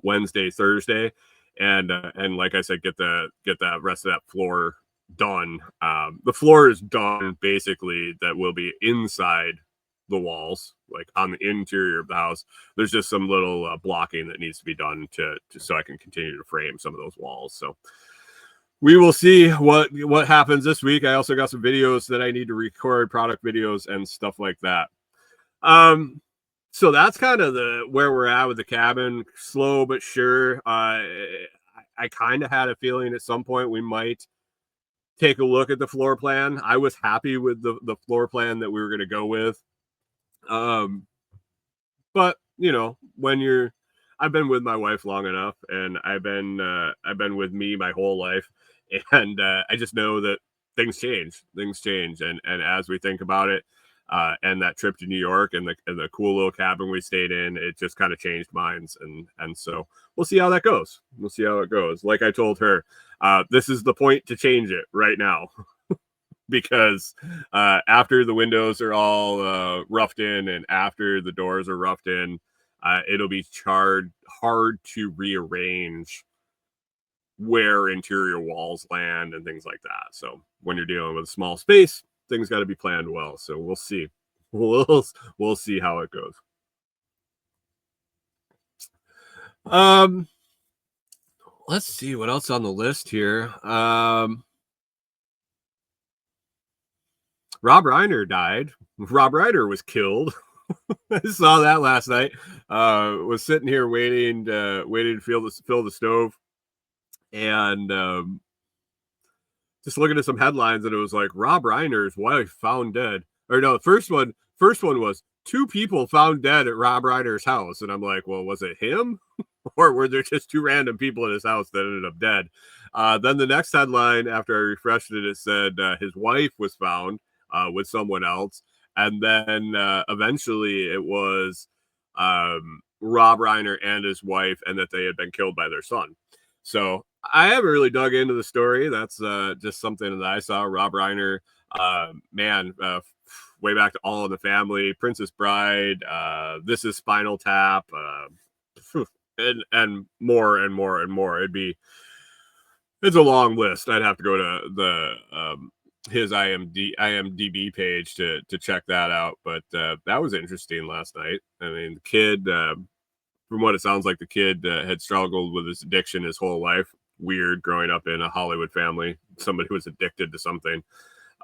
Wednesday, Thursday, and like I said, get that rest of that floor done. The floor is done, basically. That will be inside the walls, like on the interior of the house. There's just some little blocking that needs to be done to so I can continue to frame some of those walls. So we will see what happens this week. I also got some videos that I need to record, product videos and stuff like that. So that's kind of where we're at with the cabin. Slow but sure. I kind of had a feeling at some point we might take a look at the floor plan. I was happy with the floor plan that we were going to go with. But you know, I've been with my wife long enough, and I've been with me my whole life, and I just know that things change, and as we think about it, and that trip to New York and the cool little cabin we stayed in, it just kind of changed minds, and so we'll see how that goes. We'll see how it goes. Like I told her, this is the point to change it right now. Because after the windows are all roughed in and after the doors are roughed in, it'll be hard to rearrange where interior walls land and things like that. So when you're dealing with a small space, things got to be planned well. So we'll see. We'll see how it goes. Let's see what else on the list here. Rob Reiner died. Rob Reiner was killed. I saw that last night. Was sitting here waiting to fill the stove, and just looking at some headlines, and it was like Rob Reiner's wife found dead. Or no, the first one was 2 people found dead at Rob Reiner's house, and I'm like, well, was it him, or were there just 2 random people in his house that ended up dead? Then the next headline, after I refreshed it, it said his wife was found with someone else, and then eventually it was Rob Reiner and his wife, and that they had been killed by their son. So I haven't really dug into the story. That's just something that I saw. Rob Reiner, way back to All in the Family, Princess Bride, This Is Spinal Tap, and more and more and more. It's a long list. I'd have to go to the his IMDb page to check that out. But that was interesting last night. I mean, the kid, from what it sounds like, the kid had struggled with his addiction his whole life. Weird, growing up in a Hollywood family, somebody who was addicted to something.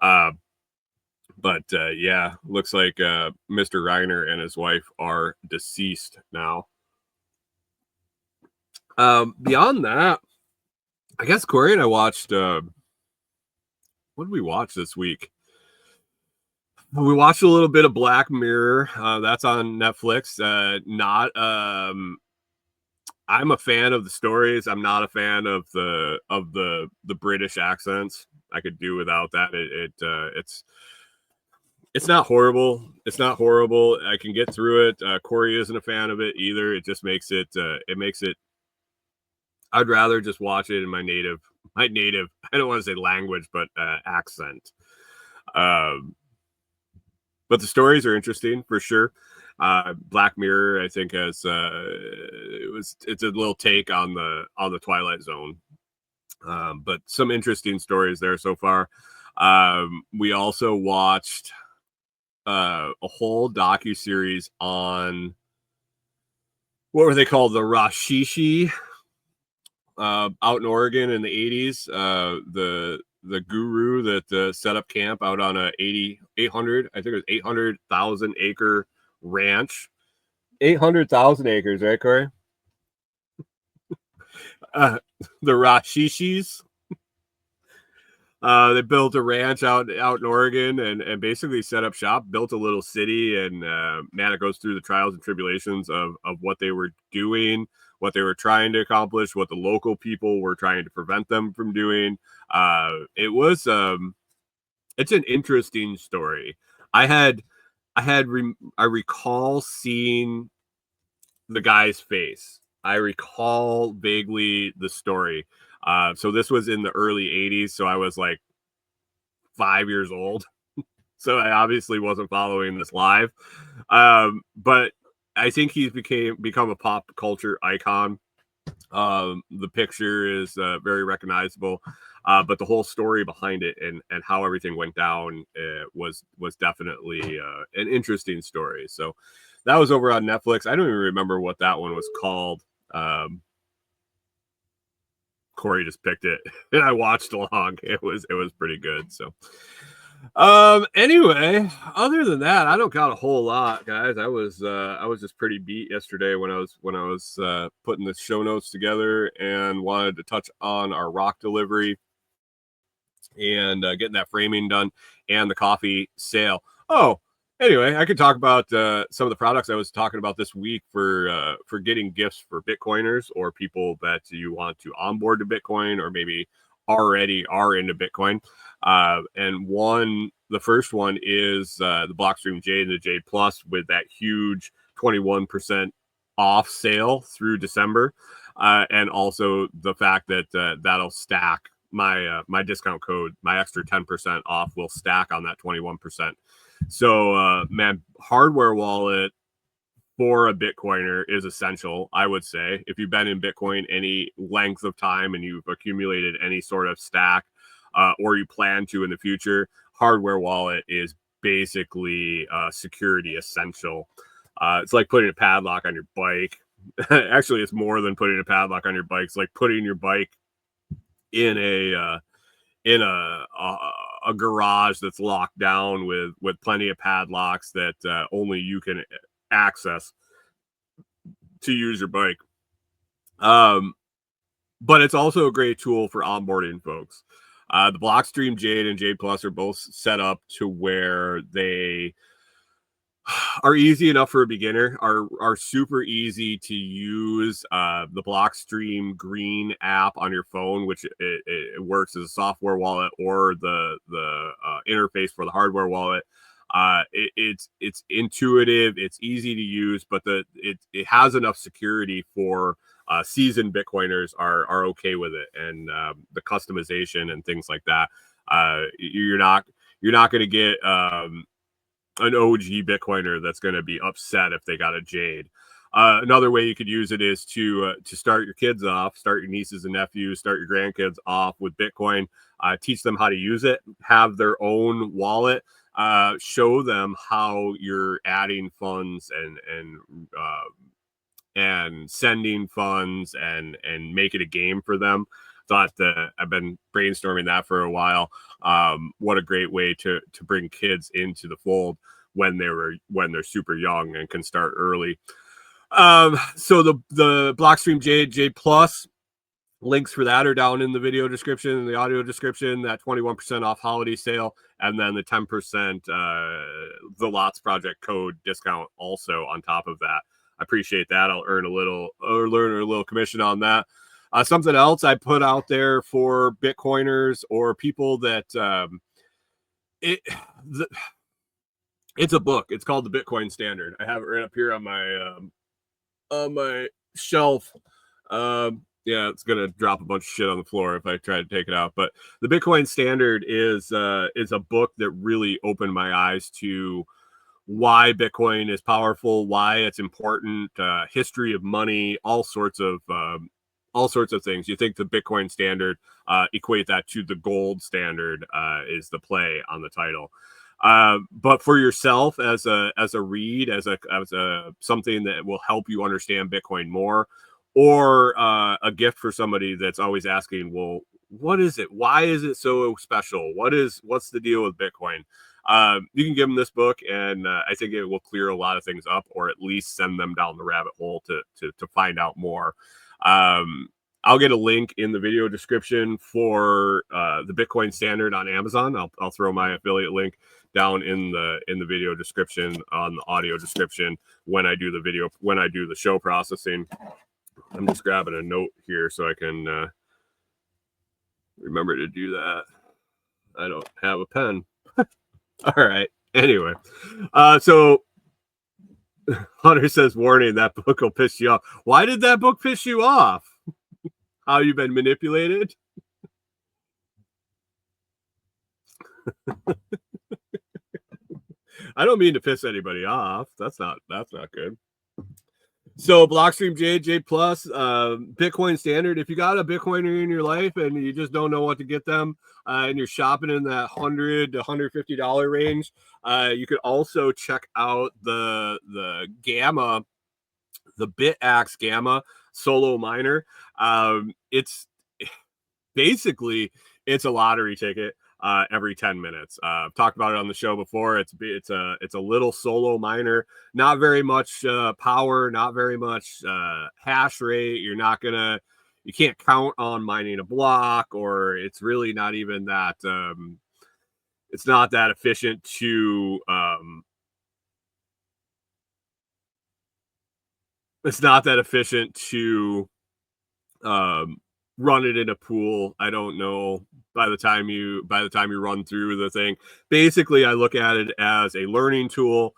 But yeah, looks like Mr. Reiner and his wife are deceased now. Beyond that, I guess Corey and I watched. What did we watch this week? We watched a little bit of Black Mirror. That's on Netflix. Not. I'm a fan of the stories. I'm not a fan of the British accents. I could do without that. It's not horrible. It's not horrible. I can get through it. Corey isn't a fan of it either. It just makes it. It makes it. I'd rather just watch it in my native. I don't want to say language, but accent. But the stories are interesting for sure. Black Mirror, I think, has it's a little take on the Twilight Zone, but some interesting stories there so far. We also watched a whole docu-series on what were they called, the Rashishi, out in Oregon in the 80s. The guru that set up camp out on a 800, I think it was 800,000 acre ranch. 800,000 acres, right, Corey? The Rashishis. They built a ranch out in Oregon and basically set up shop, built a little city, and man, it goes through the trials and tribulations of what they were doing, what they were trying to accomplish, what the local people were trying to prevent them from doing. It's an interesting story. I recall seeing the guy's face. I recall vaguely the story. So this was in the early 80s. So I was like 5 years old. So I obviously wasn't following this live. But I think he's become a pop culture icon. The picture is very recognizable. But the whole story behind it and how everything went down was definitely an interesting story. So that was over on Netflix. I don't even remember what that one was called. Corey just picked it and I watched along. It was pretty good. So anyway, other than that, I don't got a whole lot, guys. I was just pretty beat yesterday when I was putting the show notes together and wanted to touch on our rock delivery and getting that framing done and the coffee sale. Oh, anyway, I could talk about some of the products I was talking about this week for getting gifts for Bitcoiners or people that you want to onboard to Bitcoin or maybe already are into Bitcoin. And the first one is the Blockstream Jade and the Jade Plus with that huge 21% off sale through December. And also the fact that that'll stack my discount code, my extra 10% off will stack on that 21%. So, man, hardware wallet for a Bitcoiner is essential, I would say. If you've been in Bitcoin any length of time and you've accumulated any sort of stack or you plan to in the future, hardware wallet is basically security essential. It's like putting a padlock on your bike. Actually, it's more than putting a padlock on your bike. It's like putting your bike in a garage that's locked down with plenty of padlocks that only you can access to use your bike. But it's also a great tool for onboarding folks. The Blockstream Jade and Jade Plus are both set up to where they are easy enough for a beginner, are super easy to use. The Blockstream Green app on your phone, which it works as a software wallet, or the interface for the hardware wallet. It's intuitive, it's easy to use, but it has enough security for seasoned Bitcoiners are okay with it, and the customization and things like that. You're not going to get an OG Bitcoiner that's going to be upset if they got a Jade. Another way you could use it is to start your kids off, start your nieces and nephews, start your grandkids off with Bitcoin, teach them how to use it, have their own wallet, show them how you're adding funds and sending funds and make it a game for them. Thought that I've been brainstorming that for a while. What a great way to bring kids into the fold when they're super young and can start early. So the Blockstream J Plus links for that are down in the video description and the audio description. That 21% off holiday sale, and then the 10% the Lots Project code discount also on top of that. I appreciate that. I'll earn a little commission on that. Something else I put out there for Bitcoiners or people that it's a book. It's called The Bitcoin Standard. I have it right up here on my shelf. Yeah, it's gonna drop a bunch of shit on the floor if I try to take it out. But The Bitcoin Standard is a book that really opened my eyes to why Bitcoin is powerful, why it's important, history of money, all sorts of things. You think the Bitcoin Standard, equate that to the gold standard, is the play on the title. But for yourself as a read, as a something that will help you understand Bitcoin more, or a gift for somebody that's always asking, well, what is it? Why is it so special? What's the deal with Bitcoin? You can give them this book, and I think it will clear a lot of things up, or at least send them down the rabbit hole to find out more. I'll get a link in the video description for the Bitcoin Standard on Amazon. I'll throw my affiliate link down in the video description on the audio description when I do the show processing. I'm just grabbing a note here so I can remember to do that. I don't have a pen. All right. Anyway, so Hunter says, warning, that book will piss you off. Why did that book piss you off? How you've been manipulated? I don't mean to piss anybody off. That's not good. So Blockstream J Plus, Bitcoin Standard. If you got a Bitcoiner in your life and you just don't know what to get them, and you're shopping in that $100 to $150 range, you could also check out the Gamma, the BitAxe Gamma Solo Miner. It's basically a lottery ticket. Every 10 minutes. I've talked about it on the show before. It's a little solo miner, not very much power, not very much hash rate. You can't count on mining a block, or it's really not even that. It's not that efficient to. It's not that efficient to run it in a pool. I don't know. By the time you run through the thing, basically I look at it as a learning tool.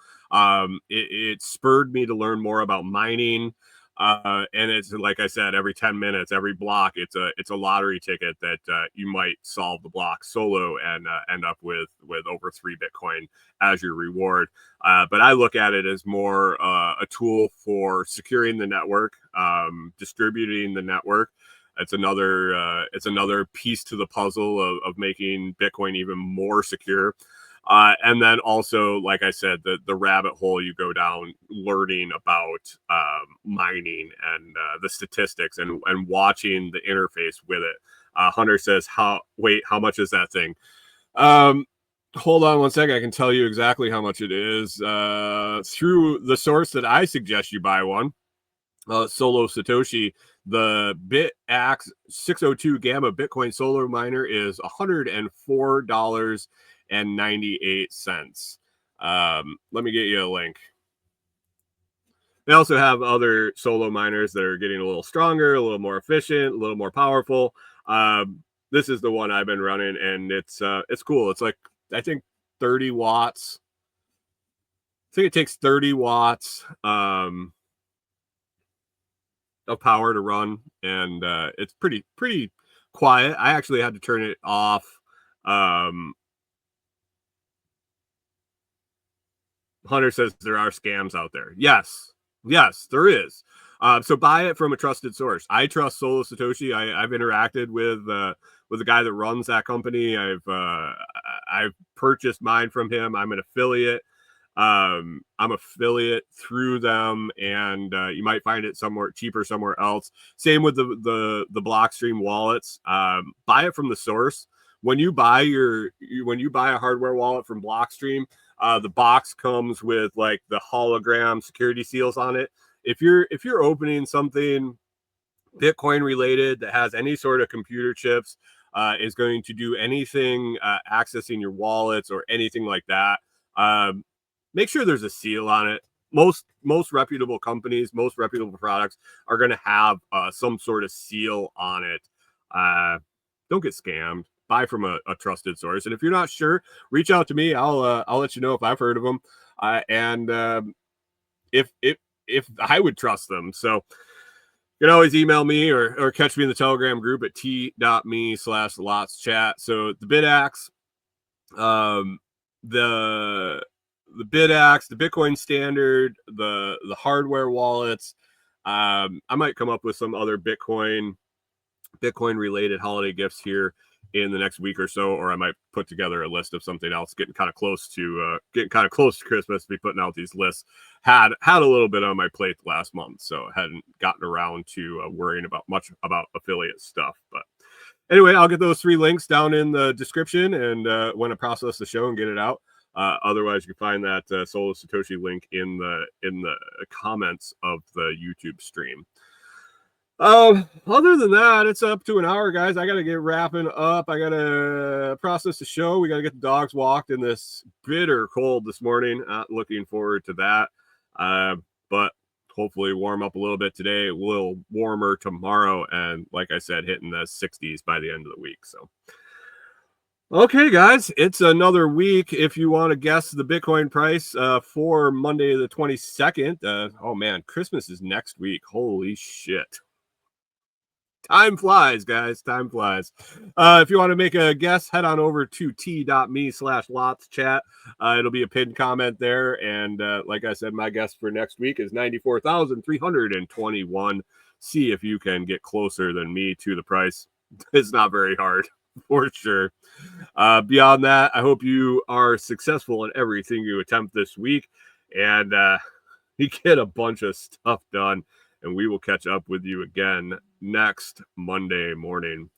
It spurred me to learn more about mining, and it's like I said, every 10 minutes, every block, it's a lottery ticket that you might solve the block solo and end up with over 3 Bitcoin as your reward. But I look at it as more a tool for securing the network, distributing the network. It's another piece to the puzzle of making Bitcoin even more secure. And then also, like I said, the rabbit hole you go down learning about mining and the statistics and watching the interface with it. Hunter says, how much is that thing? Hold on one second. I can tell you exactly how much it is through the source that I suggest you buy one. Solo Satoshi, the BitAxe 602 Gamma Bitcoin Solar Miner is $104.98. Let me get you a link. They also have other solo miners that are getting a little stronger, a little more efficient, a little more powerful. This is the one I've been running, and it's cool. It's like, I think 30 watts. I think it takes 30 watts. Of power to run, and it's pretty quiet. I actually had to turn it off. Hunter says there are scams out there. Yes, there is. So buy it from a trusted source. I trust Solo Satoshi. I've interacted with the guy that runs that company. I've purchased mine from him. I'm an affiliate. I'm affiliate through them, and you might find it somewhere cheaper somewhere else. Same with the Blockstream wallets. Buy it from the source. When you buy a hardware wallet from Blockstream, the box comes with like the hologram security seals on it. if you're opening something Bitcoin related that has any sort of computer chips, is going to do anything accessing your wallets or anything like that, make sure there's a seal on it. Most reputable companies, most reputable products are going to have some sort of seal on it. Don't get scammed. Buy from a trusted source, and if you're not sure, reach out to me. I'll let you know if I've heard of them, and if I would trust them. So you can always email me or catch me in the Telegram group at t.me/lotschat. So the BitAxe, the BitAxe, the Bitcoin Standard, the hardware wallets. I might come up with some other Bitcoin related holiday gifts here in the next week or so, or I might put together a list of something else. Getting kind of close to Christmas to be putting out these lists. Had a little bit on my plate last month, so I hadn't gotten around to worrying much about affiliate stuff. But anyway, I'll get those 3 links down in the description, and when I process the show and get it out. Otherwise, you can find that Solo Satoshi link in the comments of the YouTube stream. Other than that, it's up to an hour, guys. I gotta get wrapping up. I gotta process the show. We gotta get the dogs walked in this bitter cold this morning. Looking forward to that. But hopefully warm up a little bit today. A little warmer tomorrow, and like I said, hitting the 60s by the end of the week. So okay, guys, it's another week. If you want to guess the Bitcoin price for Monday the 22nd, oh man, Christmas is next week. Holy shit. Time flies, guys. Time flies. If you want to make a guess, head on over to t.me/lotschat. It'll be a pinned comment there. And like I said, my guess for next week is 94,321. See if you can get closer than me to the price. It's not very hard, for sure. Beyond that, I hope you are successful in everything you attempt this week. And you get a bunch of stuff done. And we will catch up with you again next Monday morning.